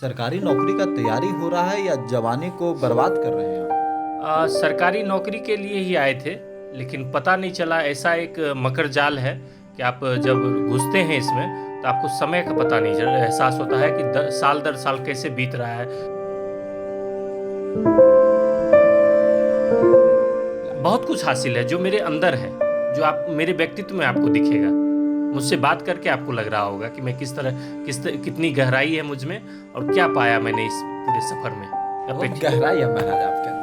सरकारी नौकरी का तैयारी हो रहा है या जवानी को बर्बाद कर रहे हैं आप? सरकारी नौकरी के लिए ही आए थे, लेकिन पता नहीं चला। ऐसा एक मकर जाल है कि आप जब घुसते हैं इसमें तो आपको समय का पता नहीं चल एहसास होता है कि साल दर साल कैसे बीत रहा है। बहुत कुछ हासिल है जो मेरे अंदर है, जो आप मेरे व्यक्तित्व में आपको दिखेगा। मुझसे बात करके आपको लग रहा होगा कि मैं कितनी गहराई है मुझ में और क्या पाया मैंने इस पूरे सफर में। बहुत गहराई है महाराज आपके अंदर।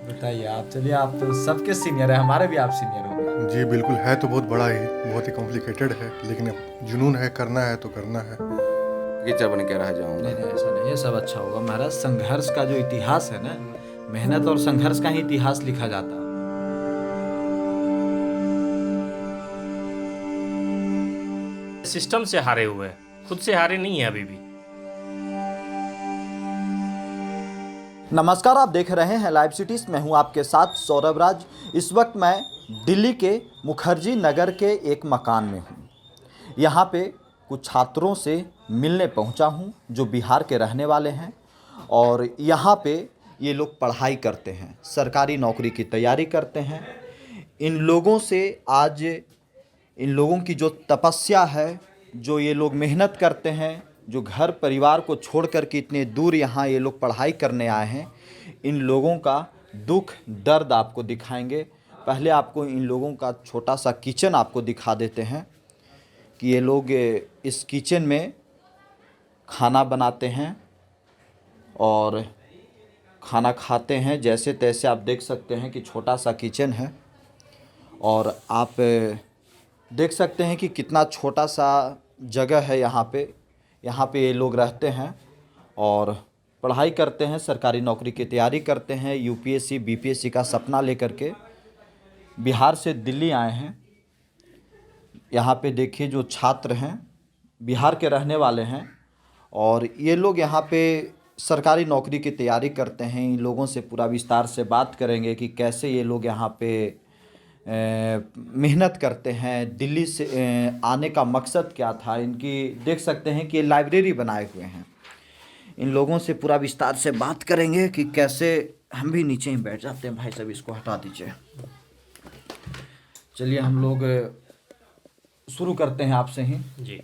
बताइए आप, चलिए आप तो सबके सीनियर है, हमारे भी आप सीनियर हो गए। जी बिल्कुल, है तो बहुत बड़ा ही, बहुत ही कॉम्प्लिकेटेड है, लेकिन अब जुनून है, करना है तो करना है। टीचर बन के रह जाऊंगा। नहीं नहीं, ऐसा नहीं, ये सब अच्छा होगा महाराज। संघर्ष का जो इतिहास है ना, मेहनत और संघर्ष का ही इतिहास लिखा जाता है। सिस्टम से हारे हुए हैं, खुद से हारे नहीं है अभी भी। नमस्कार, आप देख रहे हैं लाइव सिटीज। मैं हूं आपके साथ सौरभ राज। इस वक्त मैं दिल्ली के मुखर्जी नगर के एक मकान में हूं। यहां पे कुछ छात्रों से मिलने पहुंचा हूं जो बिहार के रहने वाले हैं और यहां पे ये लोग पढ़ाई करते हैं, सरकारी नौकरी की तैयारी करते हैं। इन लोगों से आज इन लोगों की जो तपस्या है, जो ये लोग मेहनत करते हैं, जो घर परिवार को छोड़ कर के इतने दूर यहाँ ये लोग पढ़ाई करने आए हैं, इन लोगों का दुख दर्द आपको दिखाएंगे। पहले आपको इन लोगों का छोटा सा किचन आपको दिखा देते हैं कि ये लोग इस किचन में खाना बनाते हैं और खाना खाते हैं। जैसे तैसे आप देख सकते हैं कि छोटा सा किचन है और आप देख सकते हैं कि कितना छोटा सा जगह है यहाँ पे ये लोग रहते हैं और पढ़ाई करते हैं, सरकारी नौकरी की तैयारी करते हैं। यूपीएससी बीपीएससी का सपना लेकर के बिहार से दिल्ली आए हैं। यहाँ पे देखिए जो छात्र हैं बिहार के रहने वाले हैं और ये लोग यहाँ पे सरकारी नौकरी की तैयारी करते हैं। इन लोगों से पूरा विस्तार से बात करेंगे कि कैसे ये लोग यहाँ पे मेहनत करते हैं। दिल्ली से आने का मकसद क्या था इनकी, देख सकते हैं कि ये लाइब्रेरी बनाए हुए हैं। इन लोगों से पूरा विस्तार से बात करेंगे कि कैसे। हम भी नीचे ही बैठ जाते हैं भाई साहब, इसको हटा दीजिए। चलिए हम लोग शुरू करते हैं आपसे ही। जी,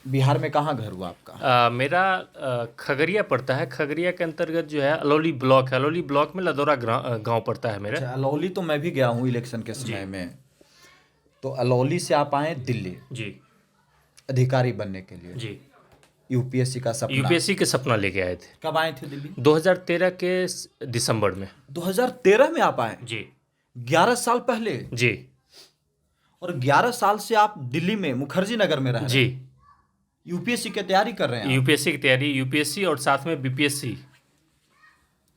बिहार में कहाँ घर हुआ आपका? मेरा खगड़िया पड़ता है। खगड़िया के अंतर्गत जो है अलौली ब्लॉक है। अलौली ब्लॉक में लदौरा गांव पड़ता है मेरा। अच्छा, अलौली तो मैं भी गया हूँ इलेक्शन के समय में। तो अलौली से आप आए दिल्ली जी अधिकारी बनने के लिए? जी, यूपीएससी का सपना? यूपीएससी के सपना लेके आए थे। कब आए थे दिल्ली? 2013 के दिसंबर में। 2013 में आप आए? जी 11 साल पहले। जी और 11 साल से आप दिल्ली में मुखर्जी नगर में रह रहे जी, हैं, यूपीएससी की तैयारी कर रहे हैं आप? यूपीएससी की तैयारी, यूपीएससी और साथ में बीपीएससी।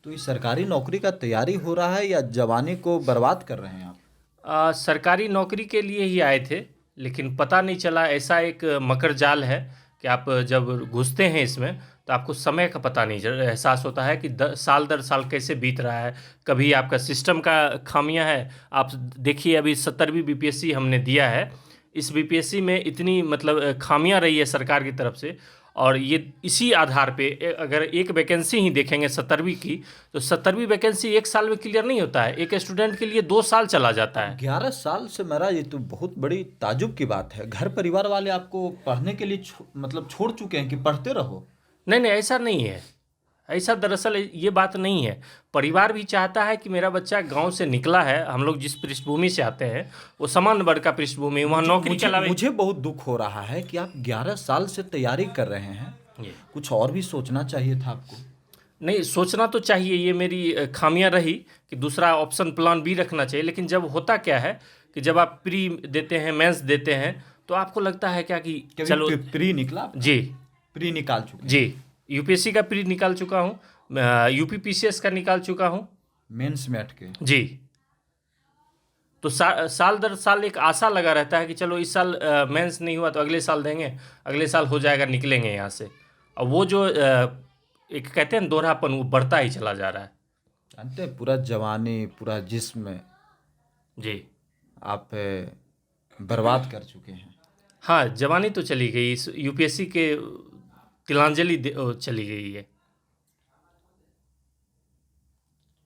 तो ये सरकारी नौकरी का तैयारी हो रहा है या जवानी को बर्बाद कर रहे हैं आप? सरकारी नौकरी के लिए ही आए थे, लेकिन पता नहीं चला। ऐसा एक मकर जाल है कि आप जब घुसते हैं इसमें तो आपको समय का पता नहीं एहसास होता है कि साल दर साल कैसे बीत रहा है। कभी आपका सिस्टम का खामियां है। आप देखिए अभी 70वीं बीपीएससी हमने दिया है। इस बीपीएससी में इतनी मतलब खामियां रही है सरकार की तरफ से, और ये इसी आधार पे अगर एक वैकेंसी ही देखेंगे 70वीं की, तो 70वीं वैकेंसी एक साल में क्लियर नहीं होता है। एक स्टूडेंट के लिए 2 साल चला जाता है। 11 साल से मेरा, ये तो बहुत बड़ी ताजुब की बात है। घर परिवार वाले आपको पढ़ने के लिए मतलब छोड़ चुके हैं कि पढ़ते रहो? नहीं नहीं, ऐसा नहीं है। ऐसा दरअसल ये बात नहीं है। परिवार भी चाहता है कि मेरा बच्चा गांव से निकला है। हम लोग जिस पृष्ठभूमि से आते हैं वो सामान्य वर्ग का पृष्ठभूमि, वहाँ नौकरी के अलावा। मुझे बहुत दुख हो रहा है कि आप 11 साल से तैयारी कर रहे हैं। कुछ और भी सोचना चाहिए था आपको। नहीं, सोचना तो चाहिए, ये मेरी खामियां रही कि दूसरा ऑप्शन प्लान बी रखना चाहिए। लेकिन जब होता क्या है कि जब आप प्री देते हैं, मेंस देते हैं, तो आपको लगता है क्या कि चलो। प्री निकला? जी, प्री निकाल चुके? जी, यूपीएससी का प्री निकाल चुका हूँ, यूपीपीसीएस का निकाल चुका हूँ, मेंस में अटके? जी। तो साल दर साल एक आशा लगा रहता है कि चलो इस साल मेंस नहीं हुआ तो अगले साल देंगे, अगले साल हो जाएगा, निकलेंगे यहाँ से। और वो जो एक कहते हैं दोहरापन, वो बढ़ता ही चला जा रहा है। जानते हैं, पूरा जवानी, पूरा जिस्म जी आप बर्बाद कर चुके हैं। हाँ, जवानी तो चली गई, इस यूपीएससी के तिलांजलि चली गई है।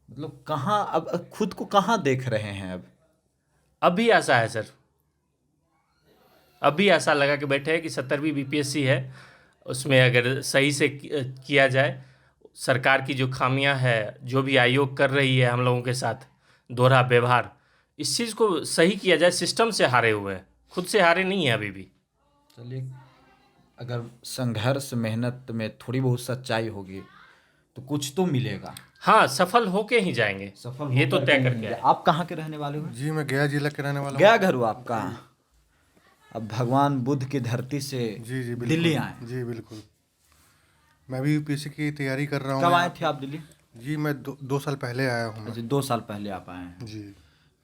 मतलब कहाँ अब खुद को कहाँ देख रहे हैं अब? भी ऐसा है सर, अब भी ऐसा लगा के बैठे हैं कि 70वीं बीपीएससी है, उसमें अगर सही से किया जाए, सरकार की जो खामियां है, जो भी आयोग कर रही है हम लोगों के साथ दोहरा व्यवहार, इस चीज़ को सही किया जाए। सिस्टम से हारे हुए हैं, खुद से हारे नहीं है अभी भी। चलिए, अगर संघर्ष मेहनत में थोड़ी बहुत सच्चाई होगी तो कुछ तो मिलेगा। हाँ, सफल होके ही जाएंगे, सफल ये तो होकर तय के करके मिलेगा। आए। आप कहाँ के रहने वाले हो? जी मैं गया जिला के रहने वाला हूँ। गया घर हो आपका? अब भगवान बुद्ध की धरती से जी जी बिल्कुल। दिल्ली आए। जी बिल्कुल। मैं भी यूपीएससी की तैयारी कर रहा हूँ। कब आए थे आप दिल्ली? जी मैं 2 साल पहले आया हूँ मैं। अच्छा, 2 साल पहले आप आए हैं। जी।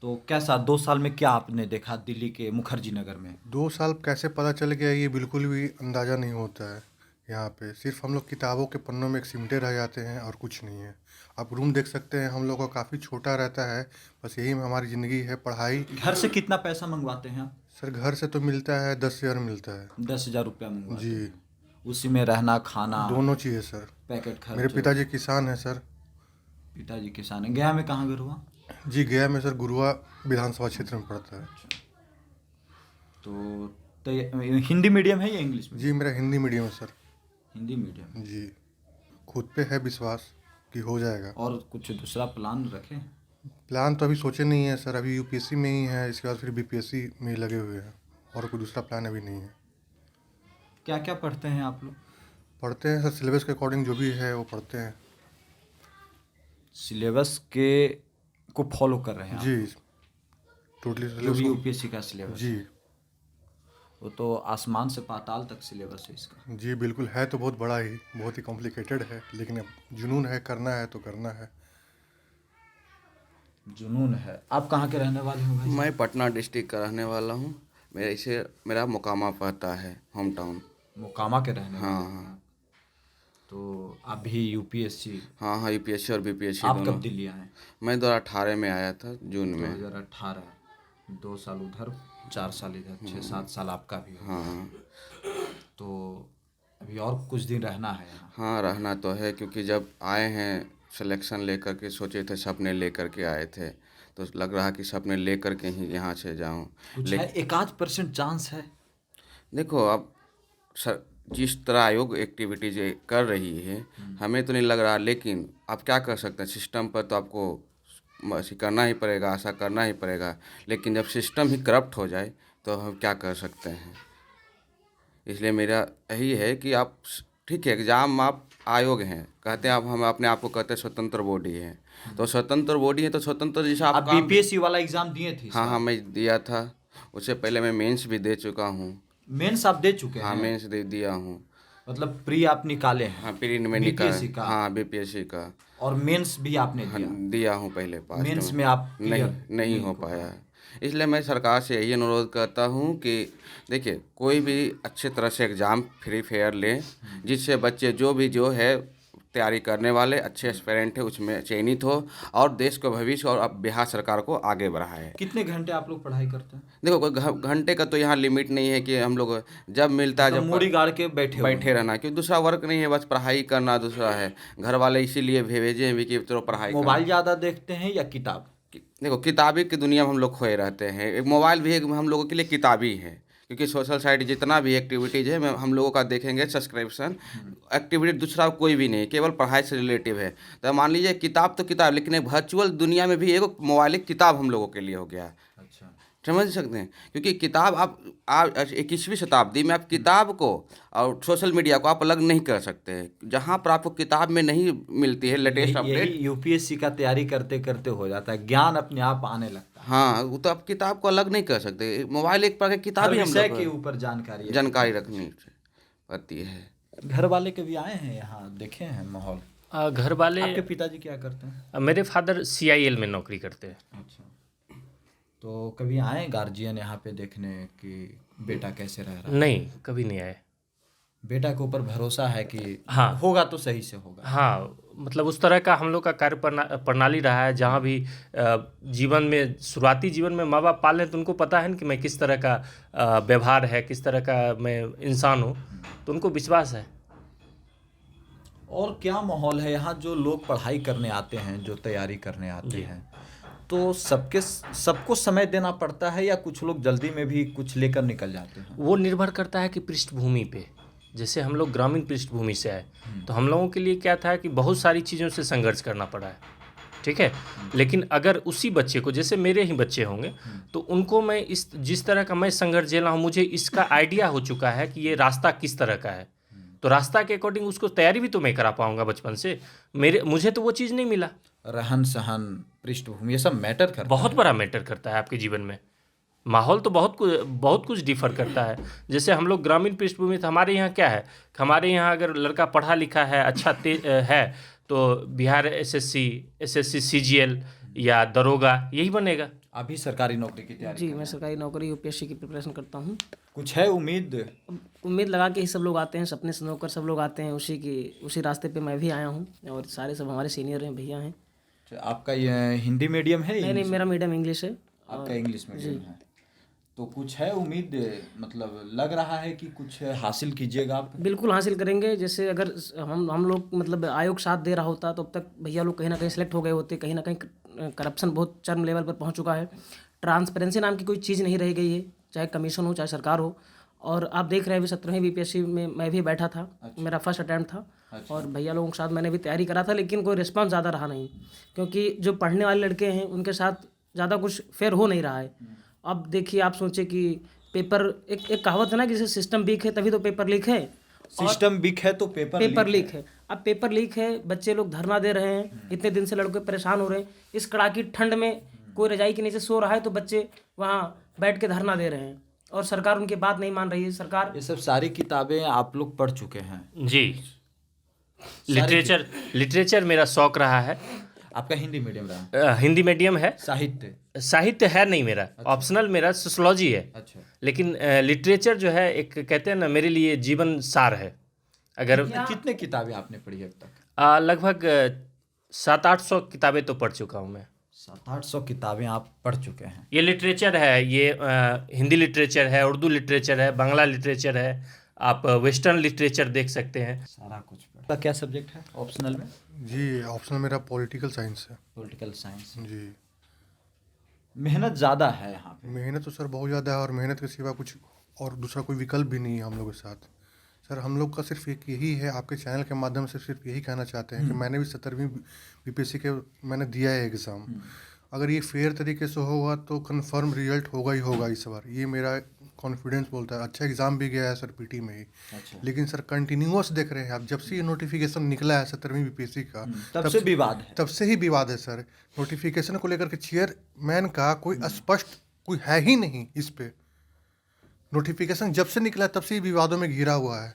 तो कैसा 2 साल में क्या आपने देखा दिल्ली के मुखर्जी नगर में? 2 साल कैसे पता चल गया ये बिल्कुल भी अंदाज़ा नहीं होता है। यहाँ पे सिर्फ हम लोग किताबों के पन्नों में एक सिमटे रह जाते हैं और कुछ नहीं है। आप रूम देख सकते हैं, हम लोग का काफ़ी छोटा रहता है, बस यही हमारी ज़िंदगी है। पढ़ाई। घर से कितना पैसा मंगवाते हैं आप? सर घर से तो मिलता है 10,000 मिलता है। 10,000 रुपया मंगवाते जी। हैं। उसी में रहना खाना दोनों चाहिए सर। पैकेट खर्च। मेरे पिताजी किसान हैं सर। पिताजी किसान है। गया में कहाँ घर हुआ? जी गया में सर गुरुआ विधानसभा क्षेत्र में पड़ता है। तो हिंदी मीडियम है या इंग्लिश में? जी मेरा हिंदी मीडियम है सर। हिंदी मीडियम। जी। खुद पे है विश्वास कि हो जाएगा। और कुछ दूसरा प्लान रखें? प्लान तो अभी सोचे नहीं है सर, अभी यूपीएससी में ही है, इसके बाद फिर बीपीएससी में ही लगे हुए हैं और कोई दूसरा प्लान अभी नहीं है। क्या क्या पढ़ते हैं आप लोग? पढ़ते हैं सर, सिलेबस के अकॉर्डिंग जो भी है वो पढ़ते हैं। सिलेबस के को फॉलो कर रहे हैं आप? जी टोटली जो भी सिलेबस। यूपीएससी का सिलेबस जी। है, वो तो आसमान से पाताल तक सिलेबस है इसका। जी बिल्कुल है, तो बहुत बड़ा ही, बहुत ही कॉम्प्लिकेटेड है, लेकिन अब जुनून है, करना है तो करना है। जुनून है। आप कहाँ के रहने वाले हो भाई? मैं पटना डिस्ट्रिक्ट का रहने वाला हूँ। मेरा मोकामा पड़ता है, होम टाउन। मोकामा के रहने वाले हाँ हैं। हाँ तो आप भी यूपीएससी? हाँ हाँ, यूपीएससी और बीपीएससी आप दोनों। कब दिल्ली आए? मैं 2018 में आया था, जून में। 2018। 2 साल उधर, 4 साल इधर, 6-7 साल आपका भी हो। हाँ तो अभी और कुछ दिन रहना है यहाँ? हाँ, रहना तो है, क्योंकि जब आए हैं सिलेक्शन लेकर के, सोचे थे, सपने लेकर के आए थे, तो लग रहा कि सपने लेकर के ही यहाँ से जाऊँ। कुछ है, 1-8% चांस है? देखो अब जिस तरह आयोग एक्टिविटीज कर रही है, हमें तो नहीं लग रहा, लेकिन आप क्या कर सकते हैं, सिस्टम पर तो आपको ऐसे करना ही पड़ेगा, आशा करना ही पड़ेगा। लेकिन जब सिस्टम ही करप्ट हो जाए तो हम क्या कर सकते हैं। इसलिए मेरा यही है कि आप ठीक है, एग्ज़ाम आप आयोग हैं, कहते हैं, आप हम अपने आप को कहते हैं स्वतंत्र बॉडी है, तो स्वतंत्र बॉडी है तो स्वतंत्र जैसा आप बीपीएससी वाला एग्जाम दिए थे? हाँ हाँ, मैं दिया था। उससे पहले मैं मेंस भी दे चुका हूँ। मेंस आप दे चुके हैं? हाँ, मेंस दे दिया हूँ। मतलब प्री आप निकाले हैं? हाँ, प्री में बीपीएससी का? हाँ, बीपीएससी का। और मेंस भी आपने हाँ, दिया? दिया हूँ पहले, पास मेंस में आप नहीं हो पाया है। इसलिए मैं सरकार से यही अनुरोध करता हूँ कि देखिए, कोई भी अच्छे तरह से एग्ज़ाम फ्री फेयर लें, जिससे बच्चे जो है तैयारी करने वाले अच्छे एस्पिरेंट है उसमें चयनित हो और देश को भविष्य और अब बिहार सरकार को आगे बढ़ाए। कितने घंटे आप लोग पढ़ाई करते हैं? देखो, कोई घंटे का तो यहाँ लिमिट नहीं है कि हम लोग जब मिलता है तो जब मूड़ी गाड़ के बैठे रहना, क्योंकि दूसरा वर्क नहीं है, बस पढ़ाई करना दूसरा है। घर वाले इसीलिए भेजे हैं भी कि चलो पढ़ाई करो। मोबाइल ज़्यादा देखते हैं या किताब? देखो, किताबी की दुनिया में हम लोग खोए रहते हैं। एक मोबाइल भी एक हम लोगों के लिए किताबी है, क्योंकि सोशल साइट जितना भी एक्टिविटीज़ है हम लोगों का देखेंगे सब्सक्रिप्शन एक्टिविटी दूसरा कोई भी नहीं, केवल पढ़ाई से रिलेटिव है। तो मान लीजिए किताब तो किताब, लेकिन एक वर्चुअल दुनिया में भी एक मोबाइल एक किताब हम लोगों के लिए हो गया। अच्छा। समझ सकते हैं, क्योंकि किताब आप 21वीं शताब्दी में आप किताब को और सोशल मीडिया को आप अलग नहीं कर सकते हैं। जहाँ पर आपको किताब में नहीं मिलती है लेटेस्ट अपडेट, यूपीएससी का तैयारी करते करते हो जाता है, ज्ञान अपने आप आने लगता है। हाँ, वो तो आप किताब को अलग नहीं कर सकते। मोबाइल एक प्रकार की किताब ही हम विषय लोग के ऊपर जानकारी रखनी पड़ती है। घर वाले कभी आए हैं यहाँ, देखे हैं माहौल? घर वाले, आपके पिताजी क्या करते हैं? मेरे फादर CIL में नौकरी करते हैं। अच्छा। तो कभी आए गार्जियन यहाँ पे देखने कि बेटा कैसे रह रहा है? नहीं, कभी नहीं आए। बेटा के ऊपर भरोसा है कि हाँ। होगा तो सही से होगा। हाँ, मतलब उस तरह का हम लोग का कार्य प्रणाली रहा है, जहाँ भी जीवन में, शुरुआती जीवन में माँ बाप पाल लें तो उनको पता है ना कि मैं किस तरह का व्यवहार है, किस तरह का मैं इंसान हूँ, तो उनको विश्वास है। और क्या माहौल है यहाँ? जो लोग पढ़ाई करने आते हैं, जो तैयारी करने आते जी। हैं, तो सबको समय देना पड़ता है या कुछ लोग जल्दी में भी कुछ लेकर निकल जाते हैं? वो निर्भर करता है कि पृष्ठभूमि पे। जैसे हम लोग ग्रामीण पृष्ठभूमि से आए, तो हम लोगों के लिए क्या था कि बहुत सारी चीज़ों से संघर्ष करना पड़ा है, ठीक है। लेकिन अगर उसी बच्चे को, जैसे मेरे ही बच्चे होंगे, तो उनको मैं जिस तरह का मैं संघर्ष झेला हूँ, मुझे इसका आइडिया हो चुका है कि ये रास्ता किस तरह का है, तो रास्ता के अकॉर्डिंग उसको तैयारी भी तो मैं करा पाऊंगा बचपन से। मुझे तो वो चीज़ नहीं मिला। रहन सहन, पृष्ठभूमि, ये सब मैटर करता बहुत बड़ा मैटर करता है आपके जीवन में। माहौल तो बहुत कुछ डिफर करता है। जैसे हम लोग ग्रामीण पृष्ठभूमि, तो हमारे यहाँ क्या है, हमारे यहाँ अगर लड़का पढ़ा लिखा है, अच्छा है, तो बिहार एसएससी सीजीएल या दरोगा यही बनेगा। अभी सरकारी नौकरी की तैयारी जी, कर मैं रहे सरकारी नौकरी यूपीएससी की प्रिपरेशन करता हूँ। हैं। कुछ है उम्मीद? उम्मीद लगा के ही सब लोग आते हैं, सपने संजोकर सब लोग आते हैं, उसी रास्ते पे मैं भी आया हूँ, और सारे सब हमारे सीनियर हैं, भैया हैं। अच्छा, आपका ये हिंदी मीडियम है? नहीं, मेरा मीडियम इंग्लिश है। आपका इंग्लिश मीडियम है, तो कुछ है उम्मीद? मतलब लग रहा है कि कुछ हासिल कीजिएगा आप? बिल्कुल हासिल करेंगे। जैसे अगर हम लोग मतलब आयोग साथ दे रहा होता तो अब तक भैया लोग कहीं ना कहीं सेलेक्ट हो गए होते। कहीं ना कहीं करप्शन बहुत चरम लेवल पर पहुंच चुका है। ट्रांसपेरेंसी नाम की कोई चीज़ नहीं रह गई है, चाहे कमीशन हो चाहे सरकार हो। और आप देख रहे हैं अभी 17वीं बीपीएससी में मैं भी बैठा था। मेरा फर्स्ट अटैम्प्ट था। और भैया लोगों के साथ मैंने भी तैयारी करा था, लेकिन कोई रिस्पांस ज़्यादा रहा नहीं, क्योंकि जो पढ़ने वाले लड़के हैं उनके साथ ज़्यादा कुछ फेयर हो नहीं रहा है। अब देखिए, आप सोचिए कि पेपर, एक कहावत है ना कि जैसे सिस्टम वीक है तभी तो पेपर लीक है। सिस्टम वीक है तो पेपर लीक है। अब पेपर लीक है, बच्चे लोग धरना दे रहे हैं, इतने दिन से लड़के परेशान हो रहे हैं। इस कड़ाकी ठंड में कोई रजाई के नीचे सो रहा है तो बच्चे वहाँ बैठ के धरना दे रहे हैं, और सरकार उनकी बात नहीं मान रही है। सरकार, ये सब सारी किताबें आप लोग पढ़ चुके हैं? जी। लिटरेचर मेरा शौक रहा है। आपका हिंदी मीडियम रहा? हिंदी मीडियम है। साहित्य है नहीं मेरा, ऑप्शनल मेरा सोशियोलॉजी है। अच्छा। लेकिन लिटरेचर जो है, एक कहते हैं ना, मेरे लिए जीवन सार है। अगर कितने किताबें आपने पढ़ी अब तक? लगभग 700-800 किताबें तो पढ़ चुका हूँ मैं। 700-800 किताबें आप पढ़ चुके हैं? ये लिटरेचर है, ये हिंदी लिटरेचर है, उर्दू लिटरेचर है, बांग्ला लिटरेचर है, आप वेस्टर्न लिटरेचर देख सकते हैं। सारा कुछ पढ़ा। क्या सब्जेक्ट है ऑप्शनल में? जी, ऑप्शनल मेरा पॉलिटिकल साइंस है। Political science. जी। मेहनत ज़्यादा है यहाँ पे? मेहनत तो सर बहुत ज़्यादा है, और मेहनत के सिवा कुछ और दूसरा कोई विकल्प भी नहीं है हम लोग के साथ। सर हम लोग का सिर्फ एक यही है, आपके चैनल के माध्यम से सिर्फ यही कहना चाहते हैं कि मैंने भी 17वीं बीपीएससी के मैंने दिया है एग्ज़ाम। अगर ये फेयर तरीके से होगा तो कंफर्म रिजल्ट होगा ही होगा इस बार, ये मेरा कॉन्फिडेंस बोलता है। अच्छा एग्ज़ाम भी गया है सर पीटी में ही। अच्छा। लेकिन सर कंटिन्यूअस देख रहे हैं आप, जब से ये नोटिफिकेशन निकला है 17वीं बीपीएससी का, तब से विवाद है। तब से ही विवाद है सर। नोटिफिकेशन को लेकर के चेयरमैन का कोई स्पष्ट कोई है ही नहीं इस पे। नोटिफिकेशन जब से निकला तब से ही विवादों में घिरा हुआ है।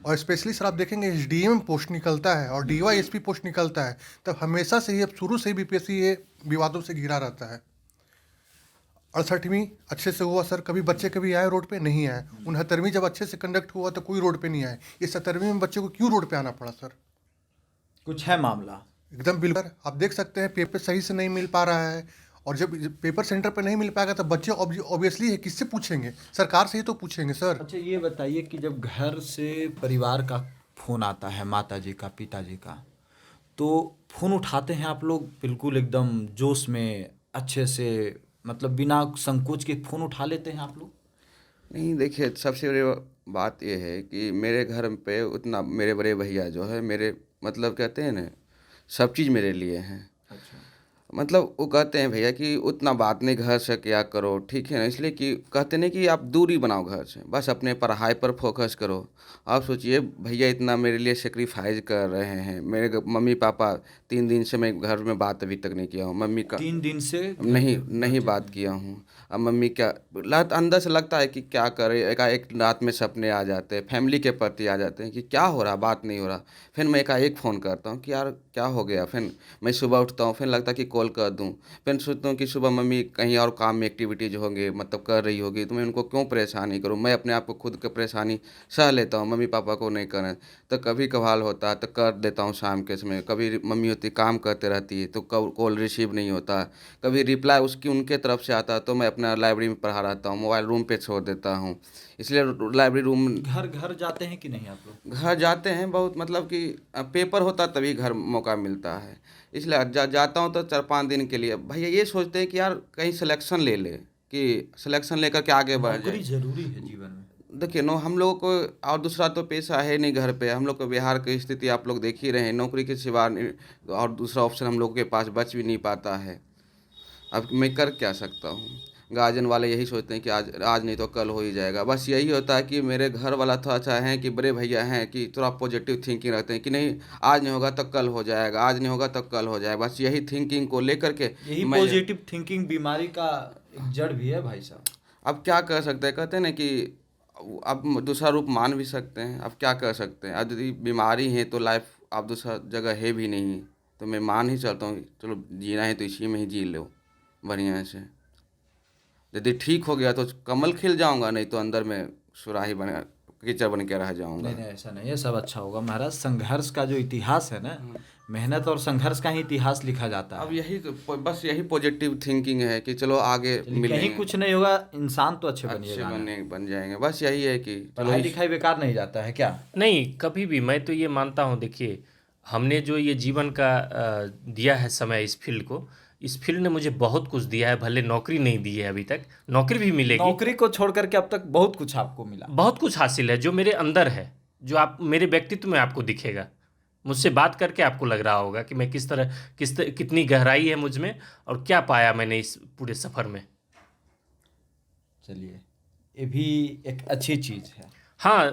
और स्पेशली सर आप देखेंगे एसडीएम पोस्ट निकलता है और डीवाईएसपी पोस्ट निकलता है, तब हमेशा से ही, अब शुरू से ही बीपीएससी ये विवादों से घिरा रहता है। 68वीं अच्छे से हुआ सर, कभी बच्चे कभी आए रोड पे? नहीं आए। 69वीं जब अच्छे से कंडक्ट हुआ तो कोई रोड पे नहीं आए। ये 17वीं में बच्चे को क्यों रोड पे आना पड़ा सर? कुछ है मामला? एकदम बिल्कुल। आप देख सकते हैं पेपर सही से नहीं मिल पा रहा है, और जब पेपर सेंटर पे नहीं मिल पाएगा तो बच्चे ऑब्वियसली है किससे पूछेंगे? सरकार से ही तो पूछेंगे सर। अच्छा, ये बताइए कि जब घर से परिवार का फ़ोन आता है, माता जी का, पिताजी का, तो फ़ोन उठाते हैं आप लोग बिल्कुल एकदम जोश में, अच्छे से, मतलब बिना संकोच के फ़ोन उठा लेते हैं आप लोग? नहीं, देखिए, सबसे बड़ी बात ये है कि मेरे घर पे उतना मेरे बड़े भैया जो है, मेरे मतलब कहते हैं ना, सब चीज़ मेरे लिए हैं। अच्छा। मतलब वो कहते हैं भैया कि उतना बात नहीं घर से क्या करो, ठीक है ना, इसलिए कि कहते नहीं कि आप दूरी बनाओ घर से, बस अपने पढ़ाई पर फोकस करो। आप सोचिए भैया इतना मेरे लिए सेक्रीफाइस कर रहे हैं। मेरे मम्मी पापा 3 दिन से मैं घर में बात अभी तक नहीं किया हूँ। मम्मी का 3 दिन से नहीं बात किया हूँ। अब मम्मी क्या अंदर से लगता है कि क्या करे, एक रात में सपने आ जाते हैं, फैमिली के प्रति आ जाते हैं कि क्या हो रहा, बात नहीं हो रहा। फिर मैं एकाएक फ़ोन करता हूँ कि यार क्या हो गया। फिर मैं सुबह उठता हूँ, फिर लगता है कि कॉल कर दूं। फिर सोचता हूँ कि सुबह मम्मी कहीं और काम में एक्टिविटीज होंगे, मतलब कर रही होगी, तो मैं उनको क्यों परेशानी करूँ। मैं अपने आप को खुद की परेशानी सह लेता हूँ, मम्मी पापा को नहीं करें। तो कभी कभार होता है तो कर देता हूँ शाम के समय। कभी मम्मी होती काम करते रहती है तो कॉल रिसीव नहीं होता। कभी रिप्लाई उसकी उनके तरफ से आता है तो मैं अपना लाइब्रेरी में पढ़ा रहता हूँ, मोबाइल रूम पे छोड़ देता हूँ। इसलिए लाइब्रेरी रूम घर घर जाते हैं कि नहीं आप लोग? घर जाते हैं बहुत, मतलब कि पेपर होता तभी घर मौका मिलता है। इसलिए जाता हूँ तो 4-5 दिन के लिए। भैया ये सोचते हैं कि यार कहीं सिलेक्शन ले ले, कि सिलेक्शन लेकर के आगे बढ़ नौकरी जाए। जरूरी है जीवन में। देखिए हम लोगों को और दूसरा तो पेशा है नहीं घर पे। हम लोग को बिहार की स्थिति आप लोग देख ही रहे हैं, नौकरी के सिवा और दूसरा ऑप्शन हम लोग के पास बच भी नहीं पाता है। अब मैं कर क्या सकता हूँ। गार्जियन वाले यही सोचते हैं कि आज आज नहीं तो कल हो ही जाएगा। बस यही होता है कि मेरे घर वाला थोड़ा सा है कि बड़े भैया हैं कि थोड़ा पॉजिटिव थिंकिंग रखते हैं कि नहीं आज नहीं होगा तो कल हो जाएगा, आज नहीं होगा तो कल हो जाएगा। बस यही थिंकिंग को लेकर के यही मैं पॉजिटिव थिंकिंग बीमारी का एक जड़ भी है भाई साहब। अब क्या कर सकते हैं। कहते हैं ना कि अब दूसरा रूप मान भी सकते हैं। अब क्या कर सकते हैं, अब यदि बीमारी है तो लाइफ अब दूसरा जगह है भी नहीं, तो मैं मान ही चलता हूँ चलो जीना है तो इसी में ही जी लो बढ़िया से। यदि ठीक हो गया तो कमल खिल जाऊंगा, नहीं तो अंदर में सुराही बन कीचड़ बन के रह जाऊंगा। नहीं नहीं ऐसा नहीं है, सब अच्छा होगा महाराज। संघर्ष का जो इतिहास है ना, मेहनत और संघर्ष का ही इतिहास लिखा जाता अब है। यही तो बस यही पॉजिटिव थिंकिंग है कि चलो आगे कहीं मिलेंगे, कुछ नहीं होगा, इंसान तो अच्छे अच्छे बनिएगा ना। बन जाएंगे। बस यही है कि चलो पढ़ाई लिखाई बेकार नहीं जाता है क्या? नहीं, कभी भी। मैं तो ये मानता हूँ, देखिए हमने जो ये जीवन का दिया है समय इस फील्ड को, इस फील्ड ने मुझे बहुत कुछ दिया है। भले नौकरी नहीं दी है अभी तक, नौकरी भी मिलेगी। नौकरी को छोड़ करके अब तक बहुत कुछ आपको मिला। बहुत कुछ हासिल है जो मेरे अंदर है, जो आप मेरे व्यक्तित्व में आपको दिखेगा। मुझसे बात करके आपको लग रहा होगा कि मैं कितनी गहराई है मुझ में और क्या पाया मैंने इस पूरे सफ़र में। चलिए, ये भी एक अच्छी चीज़ है। हाँ,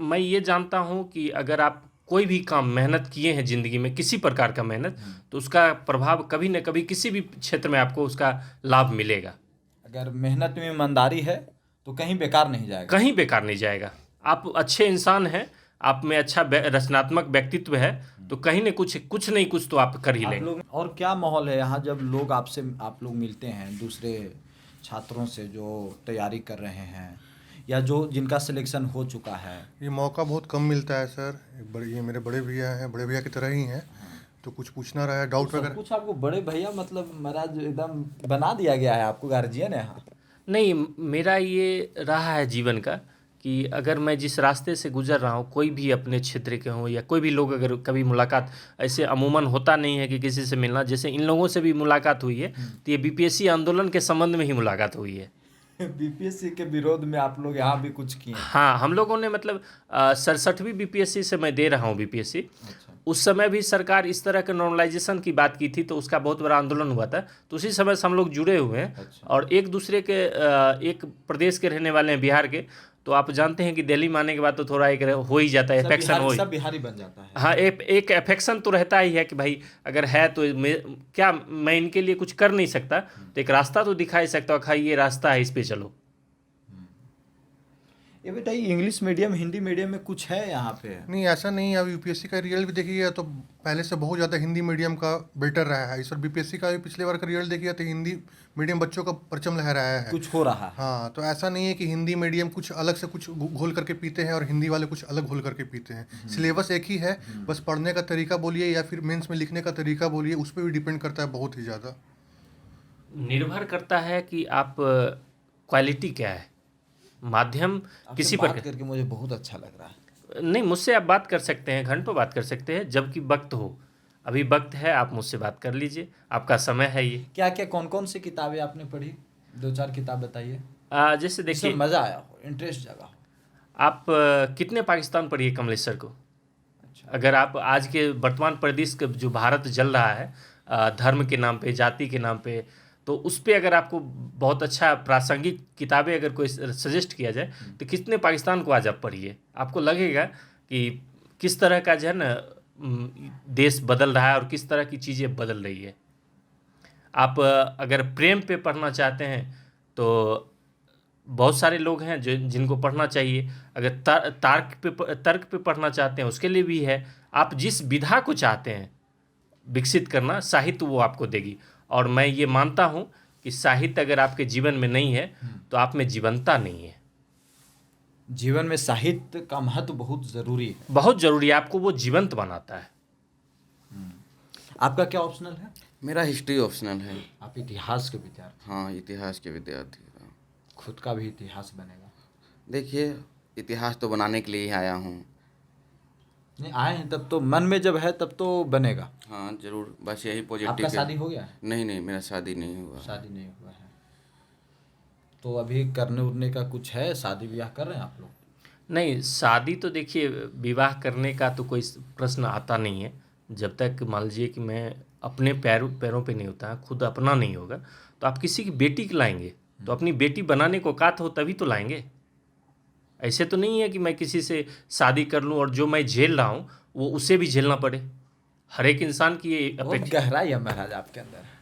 मैं ये जानता हूँ कि अगर आप कोई भी काम मेहनत किए हैं ज़िंदगी में, किसी प्रकार का मेहनत, तो उसका प्रभाव कभी न कभी किसी भी क्षेत्र में आपको उसका लाभ मिलेगा। अगर मेहनत में ईमानदारी है तो कहीं बेकार नहीं जाएगा। कहीं बेकार नहीं जाएगा। आप अच्छे इंसान हैं, आप में अच्छा रचनात्मक व्यक्तित्व है, तो कहीं न कुछ नहीं कुछ तो आप कर ही आप लेंगे। लोग और क्या माहौल है यहाँ जब लोग आप लोग मिलते हैं दूसरे छात्रों से जो तैयारी कर रहे हैं या जो जिनका सिलेक्शन हो चुका है? ये मौका बहुत कम मिलता है सर। ये मेरे बड़े भैया हैं, बड़े भैया की तरह ही हैं। तो कुछ पूछना रहा है डाउट सब वगैरह। कुछ आपको बड़े भैया मतलब महाराज एकदम बना दिया गया है आपको गार्जियन है यहाँ। नहीं, मेरा ये रहा है जीवन का कि अगर मैं जिस रास्ते से गुजर रहा हूँ, कोई भी अपने क्षेत्र के हों या कोई भी लोग, अगर कभी मुलाकात ऐसे अमूमन होता नहीं है कि किसी से मिलना, जैसे इन लोगों से भी मुलाकात हुई है, तो ये बीपीएससी आंदोलन के संबंध में ही मुलाकात हुई है। बीपीएससी के विरोध में आप लोग यहाँ भी कुछ किए? हाँ, हम लोगों ने मतलब 67वीं बीपीएससी से मैं दे रहा हूँ बीपीएससी। अच्छा। उस समय भी सरकार इस तरह के नॉर्मलाइजेशन की बात की थी, तो उसका बहुत बड़ा आंदोलन हुआ था। तो उसी समय से हम लोग जुड़े हुए हैं। अच्छा। और एक दूसरे के एक प्रदेश के रहने वाले हैं, बिहार के। तो आप जानते हैं कि दिल्ली में आने के बाद तो थोड़ा एक हो ही जाता है, अफेक्शन सब बिहारी बन जाता है। हाँ, एक अफेक्शन तो रहता ही है कि भाई अगर है तो मैं इनके लिए कुछ कर नहीं सकता, तो एक रास्ता तो दिखा ही सकता हूँ, खाई ये रास्ता है, इस पे चलो। ये बेटा, ये इंग्लिश मीडियम हिंदी मीडियम में कुछ है यहाँ पे? नहीं ऐसा नहीं है। अब यूपीएससी का रिजल्ट भी देखिएगा तो पहले से बहुत ज़्यादा हिंदी मीडियम का बेटर रहा है। इस बार बीपीएससी का भी पिछले बार का रिजल्ट देखिएगा तो हिंदी मीडियम बच्चों का परचम लहराया है। कुछ हो रहा है। हाँ, तो ऐसा नहीं है कि हिंदी मीडियम कुछ अलग से कुछ घोल करके पीते हैं और हिंदी वाले कुछ अलग घोल करके पीते हैं। सिलेबस एक ही है, बस पढ़ने का तरीका बोलिए या फिर मेंस में लिखने का तरीका बोलिए, उस पर भी डिपेंड करता है बहुत ही ज़्यादा। निर्भर करता है कि आप क्वालिटी क्या है, माध्यम किसी पर बात करके मुझे बहुत अच्छा लग रहा है। नहीं, मुझसे आप बात कर सकते हैं, घंटों बात कर सकते हैं, जबकि वक्त हो। अभी वक्त है, आप मुझसे बात कर लीजिए, आपका समय है ये। क्या क्या कौन कौन सी किताबें आपने पढ़ी? 2-4 किताब बताइए जैसे जिसमें देखिए, मज़ा आया हो, इंटरेस्ट जगा हो। आप कितने पाकिस्तान पढ़िए कमलेश्वर को। अच्छा। अगर आप आज के वर्तमान परिदृश्य जो भारत जल रहा है धर्म के नाम पे, जाति के नाम पे, तो उस पे अगर आपको बहुत अच्छा प्रासंगिक किताबें अगर कोई सजेस्ट किया जाए, तो कितने पाकिस्तान को आज आप पढ़िए, आपको लगेगा कि किस तरह का जो है ना देश बदल रहा है और किस तरह की चीज़ें बदल रही है। आप अगर प्रेम पे पढ़ना चाहते हैं तो बहुत सारे लोग हैं जिनको पढ़ना चाहिए। अगर तर्क पे पढ़ना चाहते हैं, उसके लिए भी है। आप जिस विधा को चाहते हैं विकसित करना, साहित्य वो आपको देगी। और मैं ये मानता हूँ कि साहित्य अगर आपके जीवन में नहीं है तो आप में जीवंतता नहीं है। जीवन में साहित्य का महत्व बहुत ज़रूरी है। बहुत ज़रूरी है, आपको वो जीवंत बनाता है। आपका क्या ऑप्शनल है? मेरा हिस्ट्री ऑप्शनल है। आप इतिहास के विद्यार्थी, हाँ, इतिहास के विद्यार्थी। खुद का भी इतिहास बनेगा? देखिए, इतिहास तो बनाने के लिए ही आया हूँ। नहीं, आए हैं तब तो मन में जब है तब तो बनेगा। हाँ जरूर, बस यही पॉजिटिव आपका है। शादी हो गया है? नहीं नहीं, मेरा शादी नहीं हुआ। शादी नहीं हुआ है तो अभी करने उरने का कुछ है? शादी ब्याह कर रहे हैं आप लोग? नहीं, शादी तो देखिए, विवाह करने का तो कोई प्रश्न आता नहीं है। जब तक मान लीजिए कि मैं अपने पैरों पे नहीं होता है, खुद अपना नहीं होगा, तो आप किसी की बेटी की लाएंगे तो अपनी बेटी बनाने को औकात हो तभी तो लाएंगे। ऐसे तो नहीं है कि मैं किसी से शादी कर लूं और जो मैं झेल रहा हूं वो उसे भी झेलना पड़े। हर एक इंसान की ये बहुत अपेक्षा। गहराई है महाराज आपके अंदर।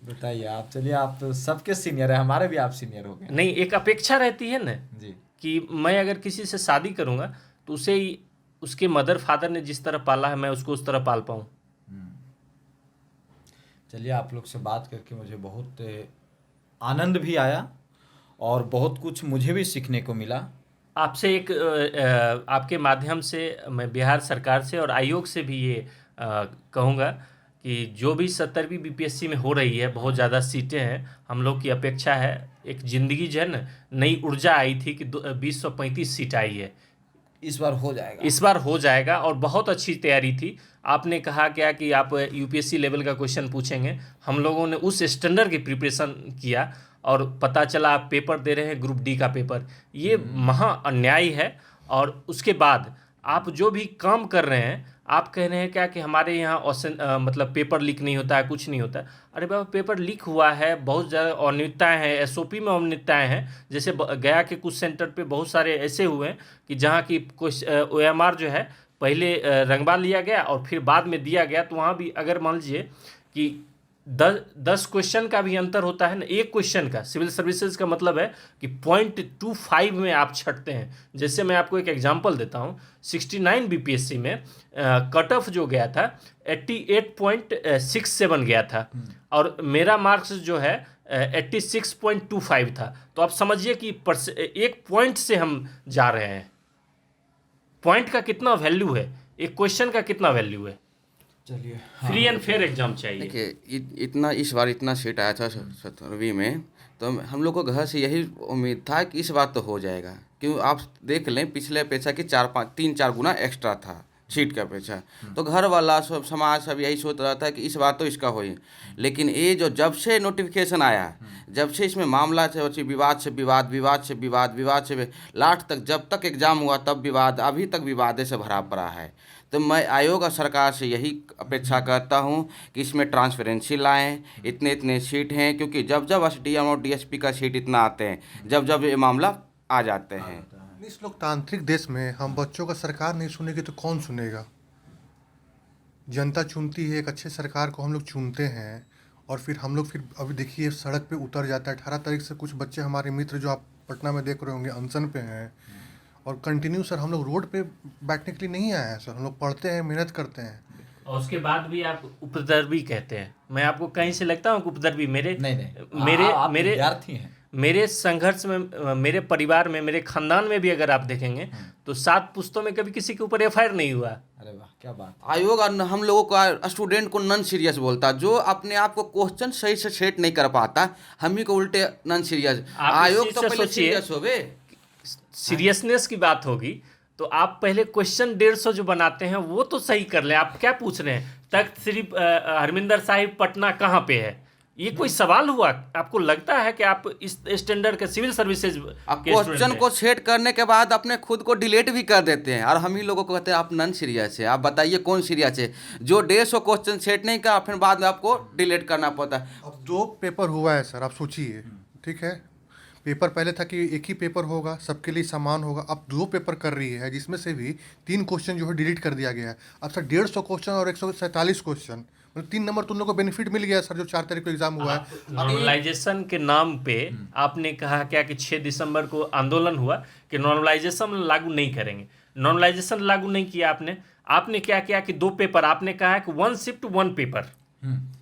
बताइए आप, चलिए आप तो सबके सीनियर है, हमारे भी आप सीनियर हो गए। नहीं, एक अपेक्षा रहती है ना जी। कि मैं अगर किसी से शादी करूंगा तो उसे ही उसके मदर फादर ने जिस तरह पाला है मैं उसको उस तरह पाल पाऊँ। चलिए, आप लोग से बात करके मुझे बहुत आनंद भी आया और बहुत कुछ मुझे भी सीखने को मिला। आपसे एक आपके माध्यम से मैं बिहार सरकार से और आयोग से भी ये कहूँगा कि जो भी 70वीं बीपीएससी में हो रही है, बहुत ज़्यादा सीटें हैं, हम लोग की अपेक्षा है। एक ज़िंदगी जो है ना, नई ऊर्जा आई थी कि 2035 सीट आई है, इस बार हो जाएगा। इस बार हो जाएगा और बहुत अच्छी तैयारी थी। आपने कहा क्या कि आप यूपीएससी लेवल का क्वेश्चन पूछेंगे, हम लोगों ने उस स्टैंडर्ड की प्रिपरेशन किया और पता चला आप पेपर दे रहे हैं ग्रुप डी का पेपर। ये महा अन्याय है। और उसके बाद आप जो भी काम कर रहे हैं, आप कह रहे हैं क्या कि हमारे यहाँ मतलब पेपर लीक नहीं होता है, कुछ नहीं होता है। अरे बाबा, पेपर लीक हुआ है, बहुत ज़्यादा अनियमितताएँ हैं, एसओपी में अनियमितताएँ हैं। जैसे गया के कुछ सेंटर पे बहुत सारे ऐसे हुए हैं कि जहाँ की कुछ ओएमआर जो है पहले रंगवा लिया गया और फिर बाद में दिया गया, तो वहाँ भी अगर मान लीजिए कि 10 क्वेश्चन का भी अंतर होता है ना, एक क्वेश्चन का, सिविल सर्विसेज का मतलब है कि 0.25 में आप छटते हैं। जैसे मैं आपको एक एग्जांपल देता हूँ, 69 बीपीएससी में कट ऑफ जो गया था 88.67 गया था और मेरा मार्क्स जो है 86.25 था। तो आप समझिए कि एक पॉइंट से हम जा रहे हैं। पॉइंट का कितना वैल्यू है, एक क्वेश्चन का कितना वैल्यू है। चलिए, फ्री एंड फेयर एग्जाम चाहिए। देखिए, इतना इस बार इतना सीट आया था 70वीं में, तो हम लोग को घर से यही उम्मीद था कि इस बार तो हो जाएगा। क्यों, आप देख लें पिछले अपेक्षा कि 3-4 गुना एक्स्ट्रा था सीट का अपेक्षा। तो घर वाला सब समाज सब यही सोच रहा था कि इस बार तो इसका होई। लेकिन ये जो जब से नोटिफिकेशन आया, जब से इसमें मामला से विवाद से विवाद, विवाद से विवाद, विवाद से लास्ट तक, जब तक एग्ज़ाम हुआ तब विवाद, अभी तक विवाद से भरा पड़ा है। तो मैं आयोग और सरकार से यही अपेक्षा करता हूं कि इसमें ट्रांसपेरेंसी लाएं। इतने इतने सीट हैं, क्योंकि जब जब एसडीएम और डीएसपी का सीट इतना आते हैं, जब जब ये मामला आ जाते हैं। इस लोकतांत्रिक देश में हम बच्चों का सरकार नहीं सुनेगी तो कौन सुनेगा? जनता चुनती है, एक अच्छे सरकार को हम लोग चुनते हैं और फिर हम लोग फिर अभी देखिए सड़क पे उतर जाता है। 18 तारीख से कुछ बच्चे हमारे मित्र जो आप पटना में देख रहे होंगे अनशन पे हैं और कंटिन्यू सर हम लोग रोड पे बैठने के लिए नहीं आए हैं सर। हम लोग पढ़ते हैं, मेहनत करते हैं और उसके बाद भी आप उपद्रवी कहते हैं। मैं आपको कहीं से लगता हूँ उपद्रवी? नहीं, आप मेरे विद्यार्थी हैं। मेरे संघर्ष में, मेरे परिवार में, मेरे खानदान में भी अगर आप देखेंगे तो 7 पुस्तों में कभी किसी के ऊपर एफआईआर नहीं हुआ। अरे वाह, क्या बात। आयोग और हम लोगों का स्टूडेंट को नॉन सीरियस बोलता, जो अपने आप को क्वेश्चन सही से सेट नहीं कर पाता, हम ही को उल्टे नॉन सीरियस। आयोग तो पहले सीरियस हो गए। सीरियसनेस की बात होगी तो आप पहले क्वेश्चन 150 जो बनाते हैं वो तो सही कर लें। आप क्या पूछ रहे हैं, तख्त श्री हरमिंदर साहिब पटना कहाँ पे है? ये कोई सवाल हुआ? आपको लगता है कि आप इस स्टैंडर्ड के सिविल सर्विसेज क्वेश्चन को सेट करने के बाद अपने खुद को डिलीट भी कर देते हैं और हम ही लोगों को कहते हैं आप नॉन सीरियस है। आप बताइए कौन सीरियस है जो 150 क्वेश्चन सेट नहीं किया, फिर बाद में आपको डिलीट करना पड़ता है। अब 2 पेपर हुआ है सर, आप सोचिए, ठीक है। पेपर पहले था कि एक ही पेपर होगा, सबके लिए समान होगा। अब 2 पेपर कर रही है जिसमें से भी 3 क्वेश्चन जो है डिलीट कर दिया गया है। अब सर 150 क्वेश्चन और 147 क्वेश्चन, मतलब 3 नंबर तो उन लोगों को बेनिफिट मिल गया सर, जो 4 तारीख को एग्जाम हुआ है। नॉर्मलाइजेशन के नाम पे आपने कहा क्या कि 6 दिसंबर को आंदोलन हुआ कि नॉर्मलाइजेशन लागू नहीं करेंगे। नॉर्मलाइजेशन लागू नहीं किया आपने क्या किया कि 2 पेपर, आपने कहा कि 1 शिफ्ट 1 पेपर,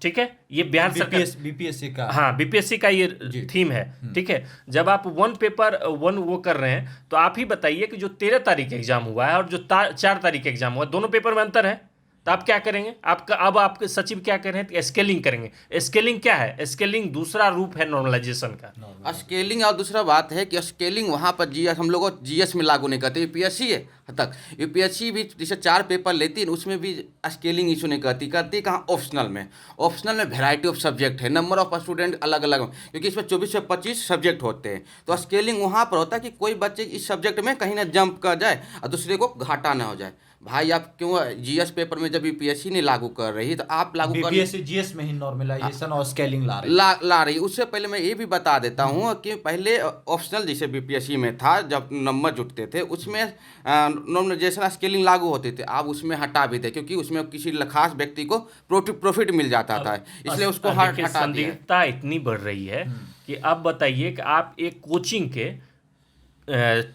ठीक है, ये बिहार सरकार बीपीएससी का, हाँ बीपीएससी का ये थीम है। ठीक है, जब आप वन पेपर वन वो कर रहे हैं तो आप ही बताइए कि जो 13 तारीख एग्जाम हुआ है और जो 4 तारीख एग्जाम हुआ, दोनों पेपर में अंतर है, तो आप क्या करेंगे? अब आपके सचिव क्या कर रहे हैं? स्केलिंग करेंगे। स्केलिंग क्या है? स्केलिंग दूसरा रूप है नॉर्मलाइजेशन का। स्केलिंग और दूसरा बात है कि स्केलिंग वहाँ पर जीएस हम लोग जीएस में लागू नहीं करते, यूपीएससी है तक। यूपीएससी भी जैसे 4 पेपर लेती है उसमें भी स्केलिंग इशू नहीं करती कहाँ? ऑप्शनल में। ऑप्शनल में वैरायटी ऑफ सब्जेक्ट है, नंबर ऑफ स्टूडेंट अलग अलग, क्योंकि इसमें 24 से 25 सब्जेक्ट होते हैं। तो स्केलिंग वहाँ पर होता है कि कोई बच्चे इस सब्जेक्ट में कहीं ना जंप कर जाए और दूसरे को घाटा ना हो जाए। भाई आप क्यों जीएस पेपर में जब यूपीएससी नहीं लागू कर रही तो आप लागू कर बीपीएससी जीएस में ही नॉर्मलाइजेशन और स्केलिंग ला रही। उससे पहले मैं ये भी बता देता हूँ कि पहले ऑप्शनल जैसे बीपीएससी में था, जब नंबर जुटते थे उसमें नॉर्मलाइजेशन स्केलिंग लागू होते थे। आप उसमें हटा भी थे क्योंकि उसमें किसी खास व्यक्ति को प्रॉफिट मिल जाता था, इसलिए उसको हटा दिया। संदिग्धता इतनी बढ़ रही है कि अब बताइए कि आप एक कोचिंग के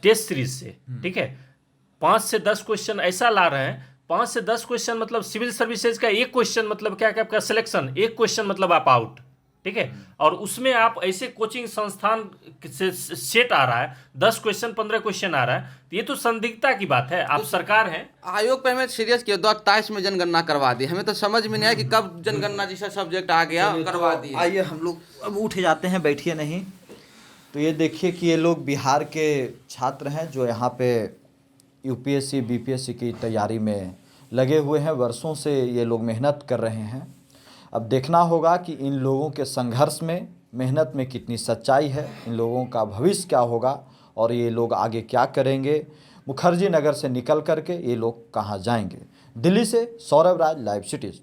टेस्ट सीरीज से, ठीक है, 5 से 10 क्वेश्चन ऐसा ला रहे हैं, 5 से 10 क्वेश्चन मतलब सिविल सर्विसेज का एक क्वेश्चन मतलब क्या आपका सिलेक्शन, एक क्वेश्चन मतलब आप आउट। ठीक है, और उसमें आप ऐसे कोचिंग संस्थान से सेट आ रहा है 10 क्वेश्चन 15 क्वेश्चन आ रहा है, तो ये तो संदिग्धता की बात है। आप सरकार हैं, आयोग पे हमें सीरियस किया 2023 में जनगणना करवा दी, हमें तो समझ में नहीं आया कि कब जनगणना जैसा सब्जेक्ट आ गया, करवा दी। आइए हम लोग अब उठ जाते हैं, बैठिए नहीं। तो ये देखिए कि ये लोग बिहार के छात्र हैं जो यहाँ पे यूपीएससी बीपीएससी की तैयारी में लगे हुए हैं। वर्षों से ये लोग मेहनत कर रहे हैं। अब देखना होगा कि इन लोगों के संघर्ष में, मेहनत में कितनी सच्चाई है, इन लोगों का भविष्य क्या होगा और ये लोग आगे क्या करेंगे। मुखर्जी नगर से निकल करके ये लोग कहाँ जाएंगे। दिल्ली से सौरभ राज, लाइव सिटीज़।